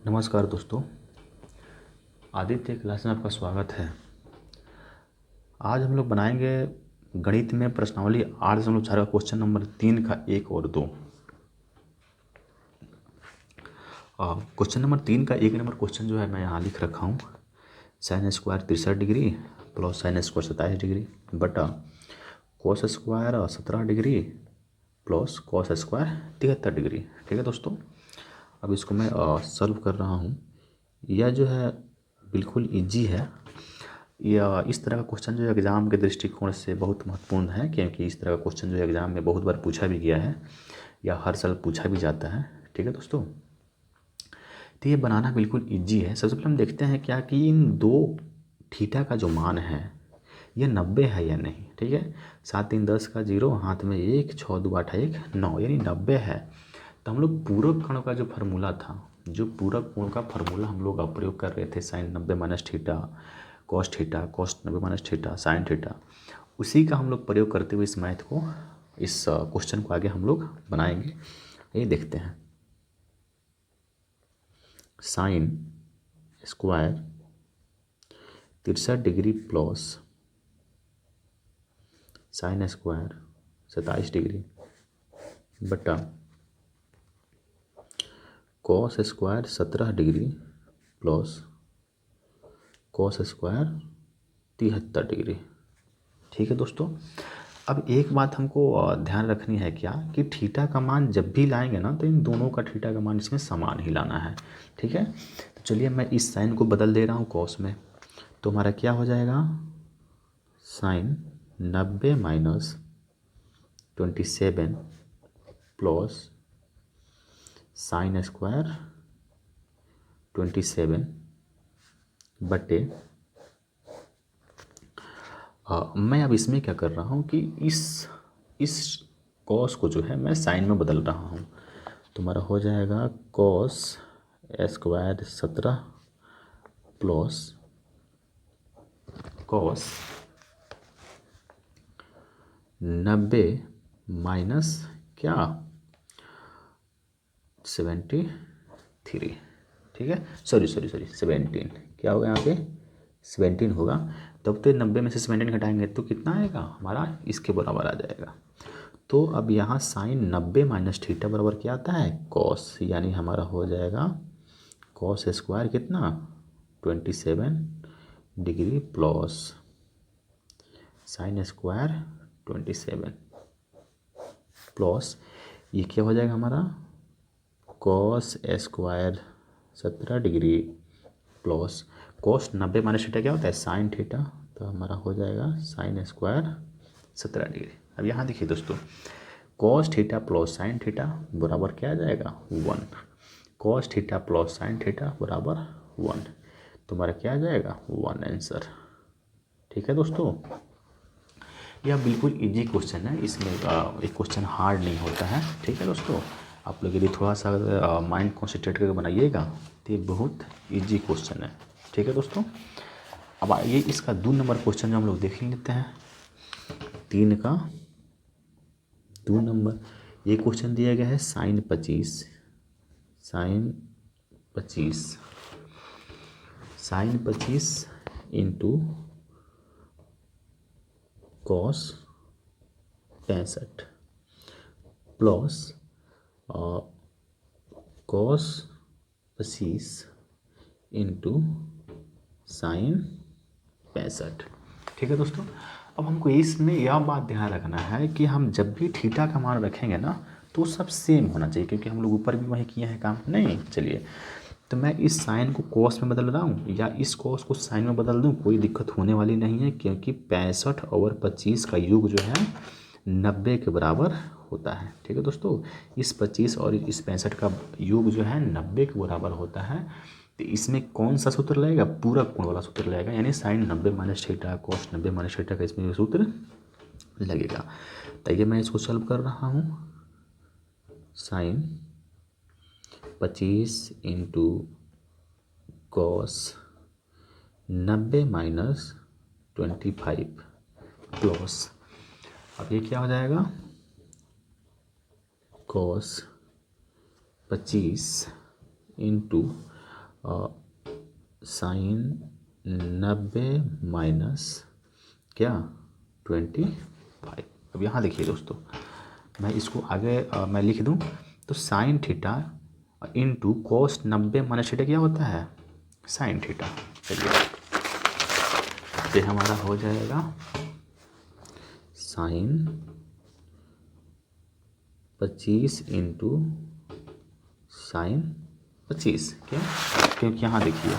नमस्कार दोस्तों, आदित्य क्लास में आपका स्वागत है। आज हम लोग बनाएंगे गणित में प्रश्नावली 8.4 का क्वेश्चन नंबर 3 का 1 और 2। क्वेश्चन नंबर 3 का 1 नंबर क्वेश्चन जो है मैं यहाँ लिख रखा हूँ। Sine square 63 degree plus sine square 27 degree बटा cos square 17 degree plus cos square 73 degree. ठीक है दोस्तों, अब इसको मैं सॉल्व कर रहा हूँ। यह जो है बिल्कुल इजी है। या इस तरह का क्वेश्चन जो एग्ज़ाम के दृष्टिकोण से बहुत महत्वपूर्ण है, क्योंकि इस तरह का क्वेश्चन जो एग्ज़ाम में बहुत बार पूछा भी गया है या हर साल पूछा भी जाता है। ठीक है दोस्तों, तो ये बनाना बिल्कुल इजी है। सबसे पहले हम देखते हैं क्या कि इन दो थीटा का जो मान है ये 90 है या नहीं। ठीक है, 7 3 10 का 0, हाथ में 1, 6 2 8 1 9, यानी 90 है। तो हम लोग पूरक कोण का जो फार्मूला था, जो पूरक कोण का फार्मूला हम लोग प्रयोग कर रहे थे, sine 90 minus theta cos 90 minus theta sine theta, उसी का हम लोग प्रयोग करते हुए इस मैथ को, इस क्वेश्चन को आगे हम लोग बनाएंगे। ये देखते हैं। Sine square 63 degree plus sine square 27 degree बटा cos square 17 degree plus cos square 73 degree. ठीक है दोस्तों, अब एक बात हमको ध्यान रखनी है क्या कि थीटा का मान जब भी लाएंगे ना, तो इन दोनों का थीटा का मान इसमें समान ही लाना है। ठीक है, तो चलिए मैं इस साइन को बदल दे रहा हूँ कॉस में। तो हमारा क्या हो जाएगा, sine 90 minus 27 plus sine square 27 बटे मैं अब इसमें क्या कर रहा हूँ कि इस कॉस को जो है मैं साइन में बदल रहा हूँ। तो हमारा हो जाएगा cos square 17 plus cos 90 minus क्या 73। ठीक है, सॉरी 17, क्या होगा यहाँ पे 17 होगा। तब तो 90 में से 17 घटाएंगे तो कितना आएगा हमारा, इसके बराबर आ जाएगा। तो अब यहाँ साइन 90 माइनस थीटा बराबर क्या आता है, कॉस, यानी हमारा हो जाएगा कॉस स्क्वायर कितना 27 degree plus sine square 27 plus ये क्या हो जाएगा हमारा cos square 17 degree plus cos 90 minus theta क्या होता है साइन थीटा, तो हमारा हो जाएगा साइन स्क्वायर 17 डिग्री। अब यहाँ देखिए दोस्तों, cos theta plus sine theta बराबर क्या आ जाएगा 1, cos theta plus sine theta बराबर 1, तो हमारा क्या आ जाएगा 1 आंसर। ठीक है दोस्तों, यह बिल्कुल इजी क्वेश्चन है, इसमें एक क्वेश्चन हार्ड नहीं होता है। ठीक है दोस्तों, आप लोग यदि थोड़ा सा माइंड कॉन्सेंट्रेट करके बनाइएगा तो ये बहुत इजी क्वेश्चन है। ठीक है दोस्तों, अब आइए इसका 2 नंबर क्वेश्चन जो हम लोग देख लेते हैं। 3 का 2 नंबर ये क्वेश्चन दिया गया है sine 25 into cos 65 plus cos 25 into sine 65। ठीक है दोस्तों, अब हमको इसमें यह बात ध्यान रखना है कि हम जब भी थीटा का मान रखेंगे ना, तो सब सेम होना चाहिए, क्योंकि हम लोग ऊपर भी वही किए हैं काम। नहीं, चलिए तो मैं इस साइन को कॉस में बदल रहा हूँ या इस कॉस को साइन में बदल दूँ, कोई दिक्कत होने वाली नहीं है, क्योंकि 65 और 25 का योग जो है 90 के बराबर होता है। ठीक है दोस्तों, इस 25 और इस 65 का योग जो है 90 के बराबर होता है। तो इसमें कौन सा सूत्र लगेगा, पूरक कोण वाला सूत्र लगेगा, यानी sine 90 minus theta cos 90 minus theta का इसमें सूत्र लगेगा। तो ये मैं इसको सॉल्व कर रहा हूँ। Sine 25 into cos 90 minus 25 plus, अब ये क्या हो जाएगा कॉस 25 इंटू साइन 90 माइनस क्या 25। अब यहाँ देखिए दोस्तों, मैं इसको आगे मैं लिख दूँ तो साइन थीटा इंटू कोस 90 माइनस थीटा क्या होता है साइन थीटा। चलिए ये हमारा हो जाएगा साइन 25 इंटू साइन 25। क्यों? क्योंकि यहाँ देखिए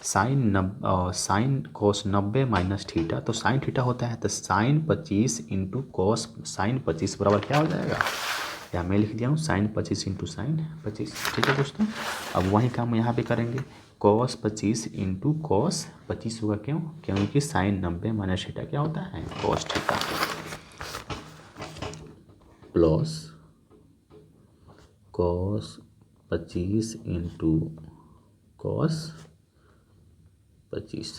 साइन कोस 90 माइनस थीटा, तो साइन थीटा होता है तो साइन 25 इंटू कोस साइन 25 बराबर क्या हो जाएगा, या मैं लिख दिया हूँ साइन 25 इंटू साइन 25। ठीक है दोस्तों, अब वही काम यहाँ पे करेंगे, कॉस 25 इंटू कॉस 25 होगा। क्यों? क्योंकि साइन 90 माइनस थीटा क्या होता है cos theta, plus cos 25 into cos 25।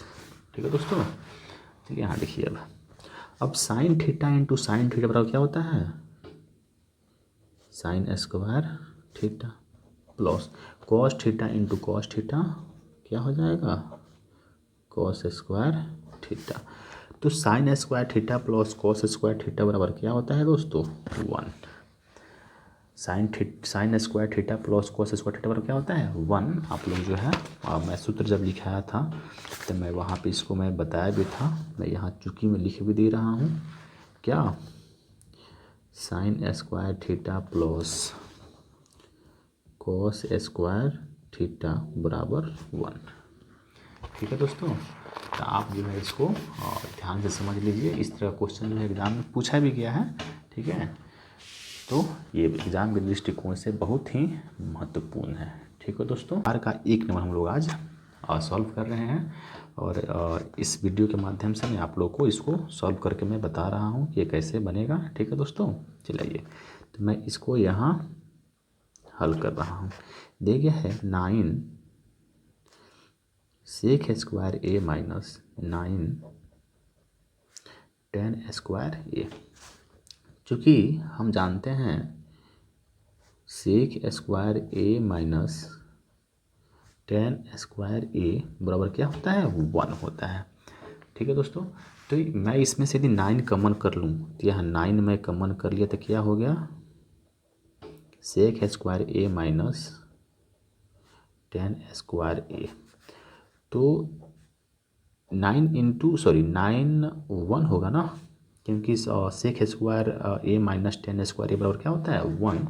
ठीक है दोस्तों, चलिए यहाँ देखिए अब sign theta into sine theta बराबर क्या होता है sine square theta, plus cos theta into cos theta क्या हो जाएगा कॉस स्क्वायर थीटा। तो sine square theta plus cos square theta बराबर क्या होता है दोस्तों 1। Sine square theta plus cos square theta बराबर क्या होता है 1। आप लोग जो है मैं सूत्र जब लिखाया था तो मैं वहाँ पे इसको मैं बताया भी था, मैं यहाँ चूँकि मैं लिख भी दे रहा हूँ क्या sine square theta plus cos square theta बराबर 1। ठीक है दोस्तों, तो आप जो है इसको ध्यान से समझ लीजिए। इस तरह क्वेश्चन जो है एग्ज़ाम में पूछा भी गया है। ठीक है, तो ये एग्ज़ाम के दृष्टिकोण से बहुत ही महत्वपूर्ण है। ठीक है दोस्तों, बार का 1 नंबर हम लोग आज सॉल्व कर रहे हैं और इस वीडियो के माध्यम से मैं आप लोग को इसको सॉल्व करके मैं बता रहा हूँ कि ये कैसे बनेगा। ठीक है दोस्तों, चलिए तो मैं इसको यहाँ हल कर रहा हूँ। दे गया है 9 सेक स्क्वायर ए माइनस 9 10 स्क्वायर ए। चूँकि हम जानते हैं सेक स्क्वायर ए माइनस 10 स्क्वायर ए बराबर क्या होता है 1 होता है। ठीक है दोस्तों, तो मैं इसमें से यदि 9 कॉमन कर लूँ तो यहाँ 9 मैं कॉमन कर लिया तो क्या हो गया सेक स्क्वायर ए माइनस 10 स्क्वायर ए। तो 9 1 होगा ना, क्योंकि सेक स्क्वायर ए माइनस 10 स्क्वायर ए बराबर क्या होता है 1।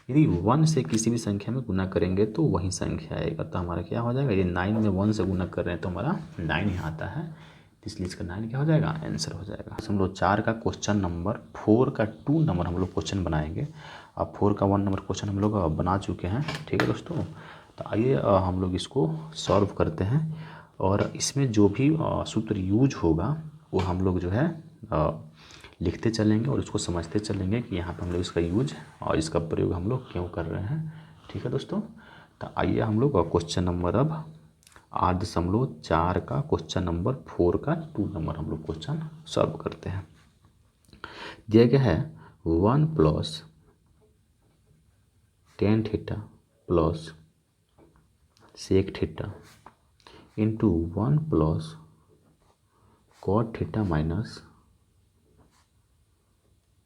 यदि 1 से किसी भी संख्या में गुना करेंगे तो वही संख्या आएगा, तो हमारा क्या हो जाएगा, ये 9 में 1 से गुना कर रहे हैं तो हमारा 9 ही आता है, इसलिए इसका 9 क्या हो जाएगा आंसर हो जाएगा। हम लोग 4 का क्वेश्चन नंबर 4 का 2 नंबर हम लोग क्वेश्चन बनाएंगे। अब 4 का 1 नंबर क्वेश्चन हम लोग बना चुके हैं। ठीक है दोस्तों, तो आइए हम लोग इसको सॉल्व करते हैं और इसमें जो भी सूत्र यूज होगा वो हम लोग जो है लिखते चलेंगे और उसको समझते चलेंगे कि यहाँ पर हम लोग इसका यूज और इसका प्रयोग हम लोग क्यों कर रहे हैं। ठीक है दोस्तों, तो आइए हम लोग क्वेश्चन नंबर अब 8.4 का क्वेश्चन नंबर 4 का 2 नंबर हम लोग क्वेश्चन सॉल्व करते हैं। दिया गया है 1 plus tan theta plus sec theta into 1 plus cot theta minus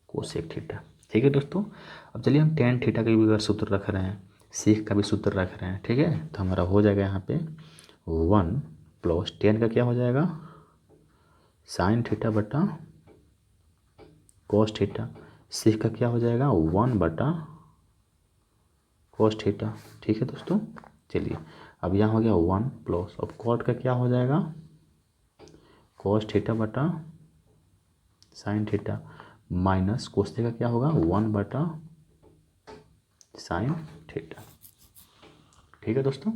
cosec theta. ठीक है दोस्तों, अब चलिए हम टेन थीटा का भी अगर सूत्र रख रहे हैं, सेक का भी सूत्र रख रहे हैं, ठीक है, तो हमारा हो जाएगा यहाँ पे 1 प्लस 10 का क्या हो जाएगा साइन थीटा बटा कोस थीटा, सेक का क्या हो जाएगा 1 बटा कोस थीटा। ठीक है दोस्तों, चलिए अब यहाँ हो गया 1 प्लस, अब कॉट का क्या हो जाएगा कोस थीटा बटा sine theta minus cos theta का क्या होगा 1 बटा साइन थीटा। ठीक है दोस्तों,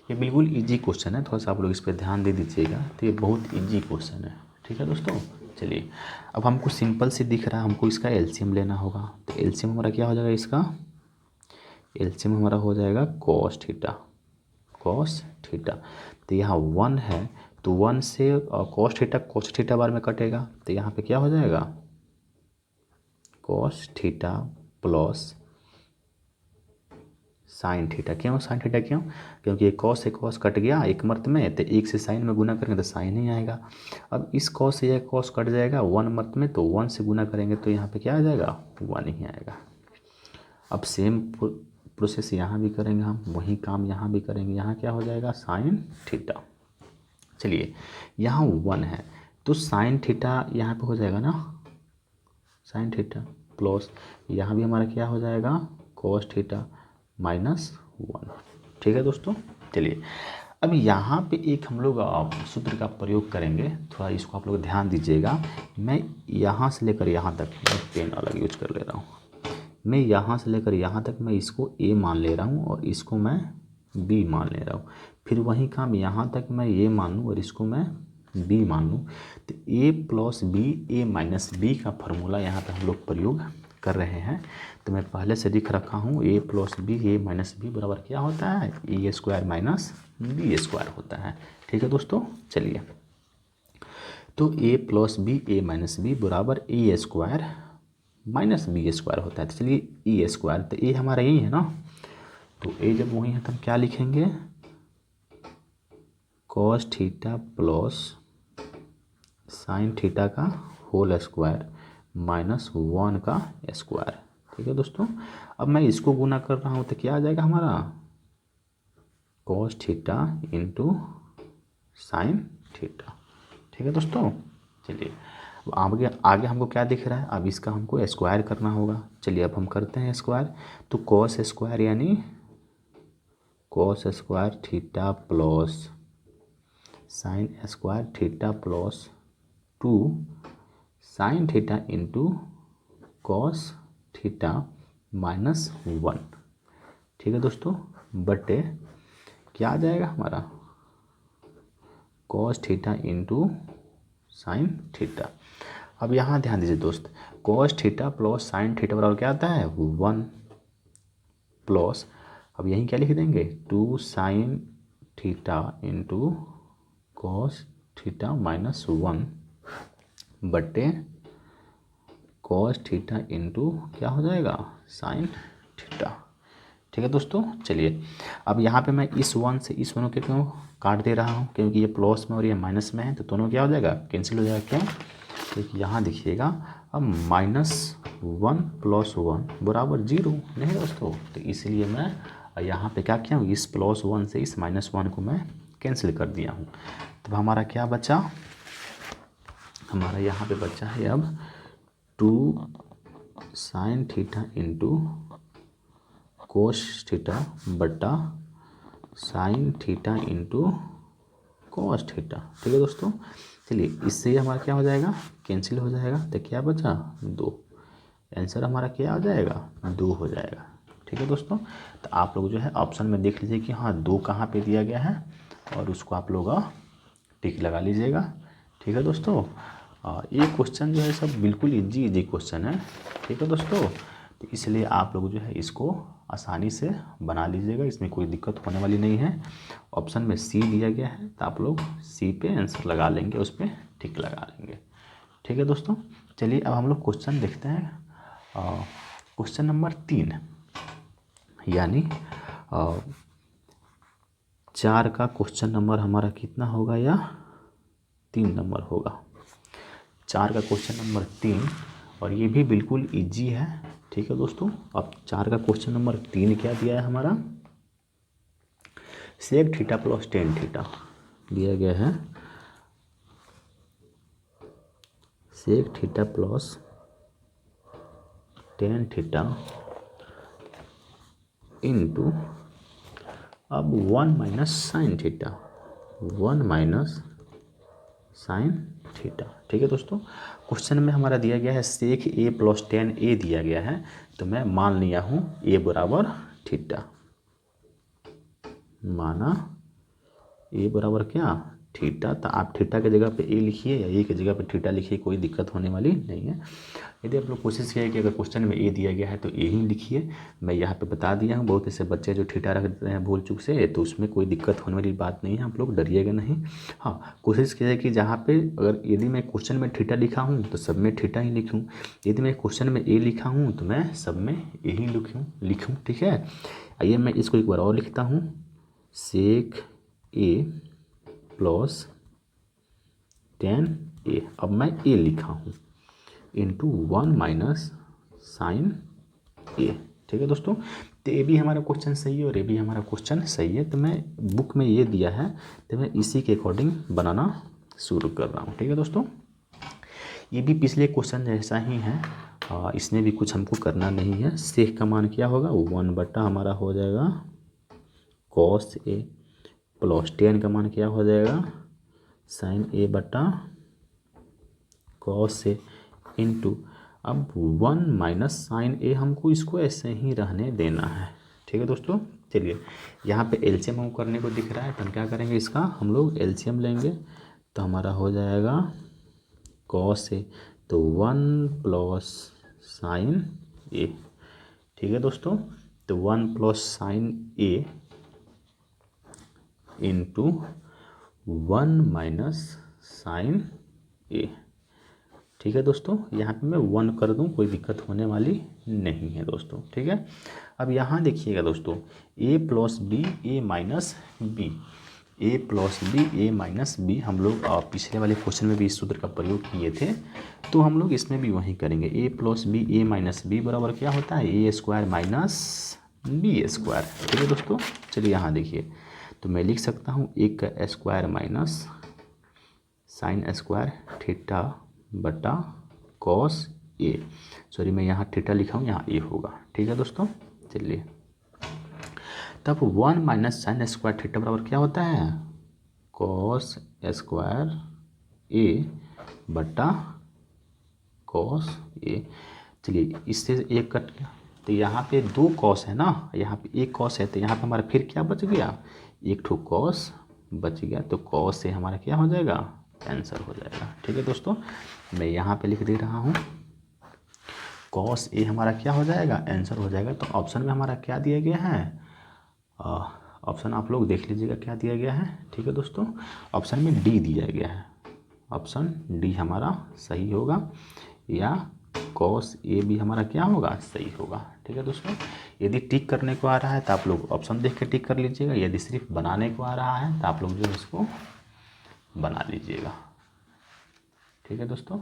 ये बिल्कुल इजी क्वेश्चन है, थोड़ा सा आप लोग इस पर ध्यान दे दीजिएगा, तो ये बहुत इजी क्वेश्चन है। ठीक है दोस्तों, चलिए अब हमको सिंपल से दिख रहा है, हमको इसका एलसीएम लेना होगा, तो एलसीएम हमारा क्या हो जाएगा, इसका एलसीएम हमारा हो जाएगा कॉस थीटा। तो यहाँ 1 है तो 1 से कॉस थीटा बार में कटेगा, तो यहाँ पे क्या हो जाएगा cos theta plus sine theta. क्यों साइन थीटा? क्यों? क्योंकि एक कॉस से कॉस कट गया एक मर्त में, तो एक से साइन में गुना करेंगे तो साइन ही आएगा। अब इस कॉस से यह कॉस कट जाएगा वन मर्त में, तो वन से गुना करेंगे तो यहाँ पे क्या आ जाएगा? वन ही आएगा। अब सेम प्रोसेस यहाँ भी करेंगे हम, वही काम यहाँ भी करेंगे। यहाँ क्या हो जाएगा? Sine theta. चलिए यहाँ वन है तो साइन थीटा यहाँ पे हो जाएगा ना, साइन थीटा प्लस यहाँ भी हमारा क्या हो जाएगा? Cos theta minus one. ठीक है दोस्तों। चलिए अब यहाँ पे एक हम लोग सूत्र का प्रयोग करेंगे, थोड़ा इसको आप लोग ध्यान दीजिएगा। मैं यहाँ से लेकर यहाँ तक, मैं पेन अलग यूज कर ले रहा हूँ, मैं यहाँ से लेकर यहाँ तक मैं इसको ए मान ले रहा हूँ और इसको मैं बी मान ले रहा हूँ। फिर वही काम यहाँ तक मैं ए मान लूँ और इसको मैं बी मान लूँ। तो ए plus B, A minus B का फॉर्मूला यहाँ पे हम लोग प्रयोग कर रहे हैं। तो मैं पहले से लिख रखा हूँ ए plus B, A minus B बराबर क्या होता है? ए स्क्वायर माइनस बी स्क्वायर होता है। ठीक है दोस्तों। चलिए तो ए plus B, A minus B बराबर ए स्क्वायर माइनस बी स्क्वायर होता है। तो चलिए ए स्क्वायर, तो ए हमारा यही है ना, तो ए जब वही है तो हम क्या लिखेंगे? Cos theta plus sine theta का होल स्क्वायर माइनस वन का स्क्वायर। ठीक है दोस्तों। अब मैं इसको गुना कर रहा हूँ तो क्या आ जाएगा हमारा? Cos theta into sine theta. ठीक है दोस्तों। चलिए अब आगे आगे हमको क्या दिख रहा है? अब इसका हमको स्क्वायर करना होगा। चलिए अब हम करते हैं स्क्वायर। तो कॉस स्क्वायर यानी cos square theta plus sine square theta plus two sine theta into cos theta minus one. ठीक है दोस्तों। बटे क्या आ जाएगा हमारा? Cos theta into sine theta. अब यहाँ ध्यान दीजिए दोस्त, cos theta plus sine theta बराबर क्या आता है? वन प्लस, अब यहीं क्या लिख देंगे? Two sine theta into cos theta minus one बटे कॉस थीटा इंटू क्या हो जाएगा? Sine theta. ठीक है दोस्तों। चलिए अब यहाँ पे मैं इस वन से इस वन को क्यों काट दे रहा हूँ? क्योंकि ये प्लस में और ये माइनस में है, तो दोनों क्या हो जाएगा? कैंसिल हो जाएगा। क्यों? क्योंकि यहाँ देखिएगा अब माइनस वन प्लस वन बराबर जीरो नहीं दोस्तों, तो इसलिए मैं यहाँ पे क्या किया हूँ? इस प्लस वन से इस माइनस वन को मैं कैंसिल कर दिया हूँ। तो हमारा क्या बचा? हमारा यहाँ पे बचा है अब two sine theta into cos theta बटा sine theta into cos theta. ठीक है दोस्तों। चलिए इससे हमारा क्या हो जाएगा? कैंसिल हो जाएगा। तो क्या बचा? दो। आंसर हमारा क्या हो जाएगा? दो हो जाएगा। ठीक है दोस्तों। तो आप लोग जो है ऑप्शन में देख लीजिए कि हाँ दो कहाँ पे दिया गया है और उसको आप लोग टिक लगा लीजिएगा। ठीक है दोस्तों। ये क्वेश्चन जो है सब बिल्कुल इजी क्वेश्चन है। ठीक है दोस्तों। तो इसलिए आप लोग जो है इसको आसानी से बना लीजिएगा, इसमें कोई दिक्कत होने वाली नहीं है। ऑप्शन में सी दिया गया है तो आप लोग सी पे आंसर लगा लेंगे, उस पर टिक लगा लेंगे। ठीक है दोस्तों। चलिए अब हम लोग क्वेश्चन देखते हैं। क्वेश्चन नंबर 3 यानी 4 का क्वेश्चन नंबर हमारा कितना होगा? या 3 नंबर होगा। 4 का क्वेश्चन नंबर 3 और ये भी बिल्कुल इजी है। ठीक है दोस्तों। अब 4 का क्वेश्चन नंबर 3 क्या दिया है हमारा? Sec theta plus tan theta दिया गया है। Sec theta plus tan theta into अब 1 minus sine theta, 1 minus sine theta. ठीक है दोस्तों। क्वेश्चन में हमारा दिया गया है सेक ए प्लस टेन ए दिया गया है, तो मैं मान लिया हूँ ए बराबर थीटा। माना ए बराबर क्या? थीटा। तो आप थीटा की जगह पे ए लिखिए या ए की जगह पे थीटा लिखिए, कोई दिक्कत होने वाली नहीं है। यदि आप लोग कोशिश किए कि अगर क्वेश्चन में ए दिया गया है तो ए ही लिखिए। मैं यहाँ पे बता दिया हूँ, बहुत ऐसे बच्चे जो थीटा रख देते हैं भूल चूक से, तो उसमें कोई दिक्कत होने वाली बात नहीं है, आप लोग डरिएगा नहीं। हाँ कोशिश कीजिए कि जहाँ पे अगर यदि मैं क्वेश्चन में थीटा लिखा हूँ तो सब में थीटा ही लिखूँ, यदि मैं क्वेश्चन में ए लिखा हूँ तो मैं सब में ए ही लिखूँ। ठीक है। आइए मैं इसको एक बार और लिखता हूँ, सेक ए प्लस टेन ए, अब मैं ए लिखा हूँ इंटू 1 माइनस साइन ए। ठीक है दोस्तों, तो ये भी हमारा क्वेश्चन सही है और ये भी हमारा क्वेश्चन सही है। तो मैं बुक में ये दिया है तो मैं इसी के अकॉर्डिंग बनाना शुरू कर रहा हूँ। ठीक है दोस्तों, ये भी पिछले क्वेश्चन जैसा ही है, इसमें भी कुछ हमको करना नहीं है। सेक का मान क्या होगा, 1 बटा हमारा हो जाएगा कॉस ए, प्लस टेन का मान क्या हो जाएगा साइन ए बटा कॉस ए, इंटू अब 1 माइनस साइन ए, हमको इसको ऐसे ही रहने देना है। ठीक है दोस्तों, चलिए यहाँ पे एलसीएम हम करने को दिख रहा है, तो हम क्या करेंगे, इसका हम लोग एलसीएम लेंगे तो हमारा हो जाएगा कॉस ए, तो 1 प्लस साइन ए। ठीक है दोस्तों, तो 1 प्लस साइन ए इंटू 1 माइनस साइन ए। ठीक है दोस्तों, यहाँ पे मैं 1 कर दूँ, कोई दिक्कत होने वाली नहीं है दोस्तों। ठीक है, अब यहाँ देखिएगा दोस्तों, a plus B A minus B, A plus B A minus B, हम लोग पिछले वाले क्वेश्चन में भी इस सूत्र का प्रयोग किए थे, तो हम लोग इसमें भी वही करेंगे। ए plus B A minus B बराबर क्या होता है, ए स्क्वायर माइनस बी स्क्वायर। ठीक है दोस्तों, चलिए यहाँ देखिए, तो मैं लिख सकता हूँ एक का square minus sine square theta बटा कॉस ए, सॉरी मैं यहाँ थीटा लिखा हूँ, यहाँ ए होगा। ठीक है दोस्तों, चलिए तब 1 माइनस साइन स्क्वायर थीटा बराबर क्या होता है, कॉस स्क्वायर ए बटा कॉस ए। चलिए इससे एक कट गया, तो यहाँ पे 2 कॉस है ना, यहाँ पे 1 कॉस है, तो यहाँ पे हमारा फिर क्या बच गया, एक ठो कॉस बच गया, तो कॉस से हमारा क्या हो जाएगा, आंसर हो जाएगा। ठीक है दोस्तों, मैं यहाँ पे लिख दे रहा हूँ कॉस ए हमारा क्या हो जाएगा, आंसर हो जाएगा। तो ऑप्शन में हमारा क्या दिया गया है, ऑप्शन आप लोग देख लीजिएगा क्या दिया गया है। ठीक है दोस्तों, ऑप्शन में डी दिया गया है, ऑप्शन डी हमारा सही होगा, या कॉस ए भी हमारा क्या होगा, सही होगा। ठीक है दोस्तों, यदि टिक करने को आ रहा है तो आप लोग ऑप्शन देख के टिक कर लीजिएगा, यदि सिर्फ बनाने को आ रहा है तो आप लोग जो है इसको बना लीजिएगा। ठीक है दोस्तों,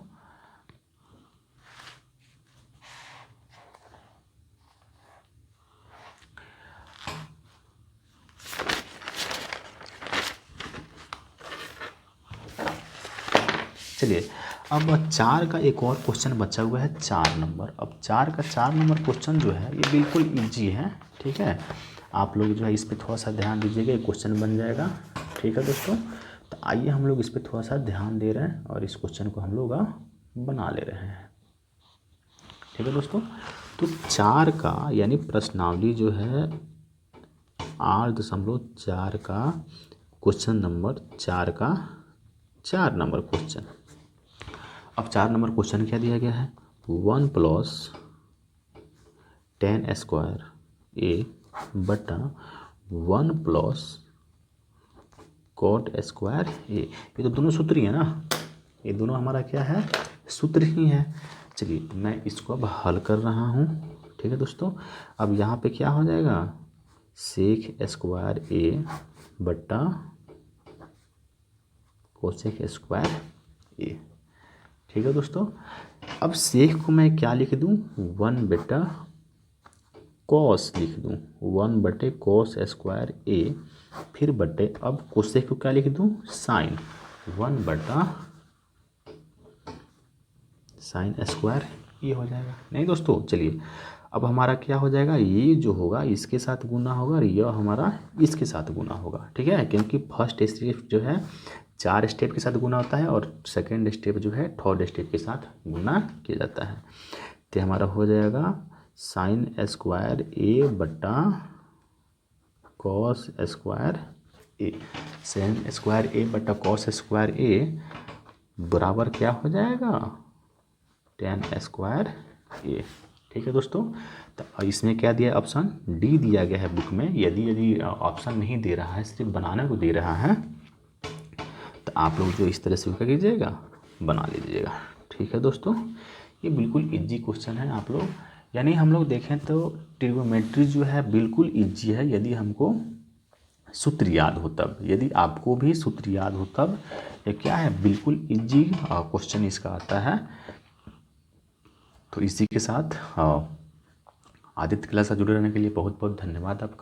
चलिए अब 4 का एक और क्वेश्चन बचा हुआ है, 4 नंबर। अब 4 का 4 नंबर क्वेश्चन जो है ये बिल्कुल इजी है। ठीक है, आप लोग जो है इस पर थोड़ा सा ध्यान दीजिएगा, ये क्वेश्चन बन जाएगा। ठीक है दोस्तों, तो आइए हम लोग इस पर थोड़ा सा ध्यान दे रहे हैं और इस क्वेश्चन को हम लोग बना ले रहे हैं। ठीक है दोस्तों, तो 4 का यानी प्रश्नावली जो है 8.4 का क्वेश्चन नंबर 4 का 4 नंबर क्वेश्चन। अब 4 नंबर क्वेश्चन क्या दिया गया है, 1 प्लस टेन स्क्वायर ए बटा 1 प्लस कॉट स्क्वायर ए। ये तो दोनों सूत्र ही है ना, ये दोनों हमारा क्या है, सूत्र ही है। चलिए मैं इसको अब हल कर रहा हूँ। ठीक है दोस्तों, अब यहाँ पे क्या हो जाएगा, सेक स्क्वायर ए बटा कोसेक स्क्वायर ए। ठीक है दोस्तों, अब सेक को मैं क्या लिख दूँ, 1 बटा कॉस लिख दूँ, 1 बटे कॉस स्क्वायर ए, फिर बटे अब कोसेक को क्या लिख दूँ, साइन 1 बटा साइन स्क्वायर ये हो जाएगा। नहीं दोस्तों, चलिए अब हमारा क्या हो जाएगा, ये जो होगा इसके साथ गुना होगा और यह हमारा इसके साथ गुना होगा। ठीक है, क्योंकि फर्स्ट स्टेप जो है 4 स्टेप के साथ गुना होता है और सेकेंड स्टेप जो है 3rd स्टेप के साथ गुना किया जाता है। तो हमारा हो जाएगा साइन स्क्वायर ए बटा कॉस स्क्वायर ए, साइन स्क्वायर ए बटा कॉस स्क्वायर ए बराबर क्या हो जाएगा, टेन स्क्वायर ए। ठीक है दोस्तों, तो इसमें क्या दिया, ऑप्शन डी दिया गया है बुक में। यदि ऑप्शन नहीं दे रहा है, सिर्फ बनाने को दे रहा है, तो आप लोग जो इस तरह से क्या कीजिएगा, बना लीजिएगा। ठीक है दोस्तों, ये बिल्कुल इजी क्वेश्चन है, आप लोग यानी हम लोग देखें तो ट्रिग्नोमेट्री जो है बिल्कुल ईजी है यदि हमको सूत्र याद हो तब। यदि आपको भी सूत्र याद हो तब ये क्या है, बिल्कुल ईजी क्वेश्चन इसका आता है। तो इसी के साथ आदित्य क्लास से जुड़े रहने के लिए बहुत बहुत धन्यवाद आपका।